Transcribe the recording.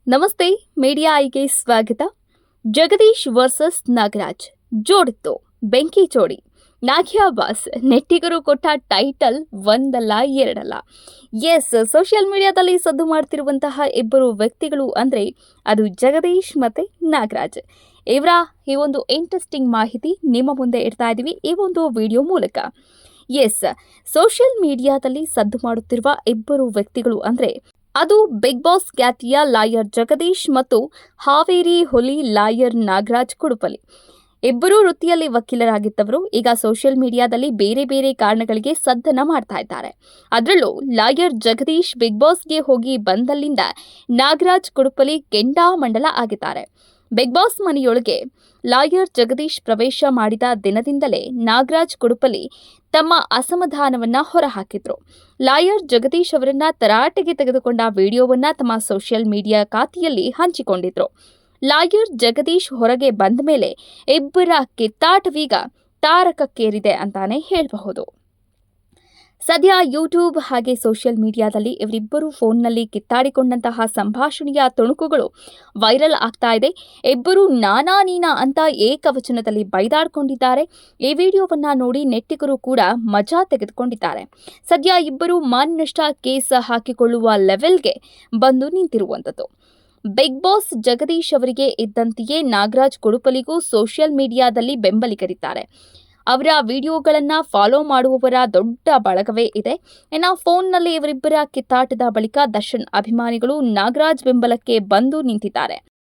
ನಮಸ್ತೆ, ಮೀಡಿಯಾ ಐಗೆ ಸ್ವಾಗತ. ಜಗದೀಶ್ ವರ್ಸಸ್ ನಾಗರಾಜ್ ಜೋಡಿತ್ತು ಬೆಂಕಿ ಜೋಡಿ. ನಾಗ್ಯಾ ಬಾಸ್ ನೆಟ್ಟಿಗರು ಕೊಟ್ಟ ಟೈಟಲ್ ಒಂದಲ್ಲ ಎರಡಲ್ಲ. ಸೋಷಿಯಲ್ ಮೀಡಿಯಾದಲ್ಲಿ ಸದ್ದು ಮಾಡ್ತಿರುವಂತಹ ಇಬ್ಬರು ವ್ಯಕ್ತಿಗಳು ಅಂದ್ರೆ ಅದು ಜಗದೀಶ್ ಮತ್ತೆ ನಾಗರಾಜ್. ಇವರ ಈ ಒಂದು ಇಂಟ್ರೆಸ್ಟಿಂಗ್ ಮಾಹಿತಿ ನಿಮ್ಮ ಮುಂದೆ ಇಡ್ತಾ ಇದ್ದೀವಿ ಈ ಒಂದು ವಿಡಿಯೋ ಮೂಲಕ. ಸೋಷಿಯಲ್ ಮೀಡಿಯಾದಲ್ಲಿ ಸದ್ದು ಮಾಡುತ್ತಿರುವ ಇಬ್ಬರು ವ್ಯಕ್ತಿಗಳು ಅಂದ್ರೆ ಅದು ಬಿಗ್ ಬಾಸ್ ಖ್ಯಾತಿಯ ಲಾಯರ್ ಜಗದೀಶ್ ಮತ್ತು ಹಾವೇರಿ ಹುಲಿ ಲಾಯರ್ ನಾಗರಾಜ್ ಕುಡುಪಲಿ. ಇಬ್ಬರೂ ವೃತ್ತಿಯಲ್ಲಿ ವಕೀಲರಾಗಿದ್ದವರು ಈಗ ಸೋಷಿಯಲ್ ಮೀಡಿಯಾದಲ್ಲಿ ಬೇರೆ ಬೇರೆ ಕಾರಣಗಳಿಗೆ ಸದ್ದನ್ನ ಮಾಡ್ತಾ ಇದ್ದಾರೆ. ಅದರಲ್ಲೂ ಲಾಯರ್ ಜಗದೀಶ್ ಬಿಗ್ ಬಾಸ್ಗೆ ಹೋಗಿ ಬಂದಲ್ಲಿಂದ ನಾಗರಾಜ್ ಕುಡುಪಲಿ ಕೆಂಡಾಮಂಡಲ ಆಗಿದ್ದಾರೆ. ಬಿಗ್ ಬಾಸ್ ಮನೆಯೊಳಗೆ ಲಾಯರ್ ಜಗದೀಶ್ ಪ್ರವೇಶ ಮಾಡಿದ ದಿನದಿಂದಲೇ ನಾಗರಾಜ್ ಕುಡುಪಲಿ ತಮ್ಮ ಅಸಮಾಧಾನವನ್ನ ಹೊರಹಾಕಿದ್ರು. ಲಾಯರ್ ಜಗದೀಶ್ ಅವರನ್ನ ತರಾಟೆಗೆ ತೆಗೆದುಕೊಂಡ ವಿಡಿಯೋವನ್ನ ತಮ್ಮ ಸೋಷಿಯಲ್ ಮೀಡಿಯಾ ಖಾತೆಯಲ್ಲಿ ಹಂಚಿಕೊಂಡಿದ್ರು. ಲಾಯರ್ ಜಗದೀಶ್ ಹೊರಗೆ ಬಂದ ಮೇಲೆ ಇಬ್ಬರ ಕಿತ್ತಾಟವೀಗ ತಾರಕಕ್ಕೇರಿದೆ ಅಂತಾನೆ ಹೇಳಬಹುದು. ಸದ್ಯ ಯೂಟ್ಯೂಬ್ ಹಾಗೆ ಸೋಷಿಯಲ್ ಮೀಡಿಯಾದಲ್ಲಿ ಇವರಿಬ್ಬರು ಫೋನ್ನಲ್ಲಿ ಕಿತ್ತಾಡಿಕೊಂಡಂತಹ ಸಂಭಾಷಣೆಯ ತುಣುಕುಗಳು ವೈರಲ್ ಆಗ್ತಾ ಇದೆ. ಇಬ್ಬರು ನಾನಾ ನೀನಾ ಅಂತ ಏಕವಚನದಲ್ಲಿ ಬೈದಾಡ್ಕೊಂಡಿದ್ದಾರೆ. ಈ ವಿಡಿಯೋವನ್ನ ನೋಡಿ ನೆಟ್ಟಿಗರು ಕೂಡ ಮಜಾ ತೆಗೆದುಕೊಂಡಿದ್ದಾರೆ. ಸದ್ಯ ಇಬ್ಬರು ಮಾನನಷ್ಟ ಕೇಸ್ ಹಾಕಿಕೊಳ್ಳುವ ಲೆವೆಲ್ಗೆ ಬಂದು ನಿಂತಿರುವಂಥದ್ದು. ಬಿಗ್ ಬಾಸ್ ಜಗದೀಶ್ ಅವರಿಗೆ ಇದ್ದಂತೆಯೇ ನಾಗರಾಜ್ ಕುಡುಪಲಿಗೂ ಸೋಷಿಯಲ್ ಮೀಡಿಯಾದಲ್ಲಿ ಬೆಂಬಲಿಗರಿದ್ದಾರೆ. ಅವರ ವಿಡಿಯೋಗಳನ್ನು ಫಾಲೋ ಮಾಡುವವರ ದೊಡ್ಡ ಬಳಗವೇ ಇದೆ. ಇನ್ನು ಫೋನ್ನಲ್ಲಿ ಇವರಿಬ್ಬರ ಕಿತ್ತಾಟದ ಬಳಿಕ ದರ್ಶನ್ ಅಭಿಮಾನಿಗಳು ನಾಗರಾಜ್ ಬೆಂಬಲಕ್ಕೆ ಬಂದು ನಿಂತಿದ್ದಾರೆ.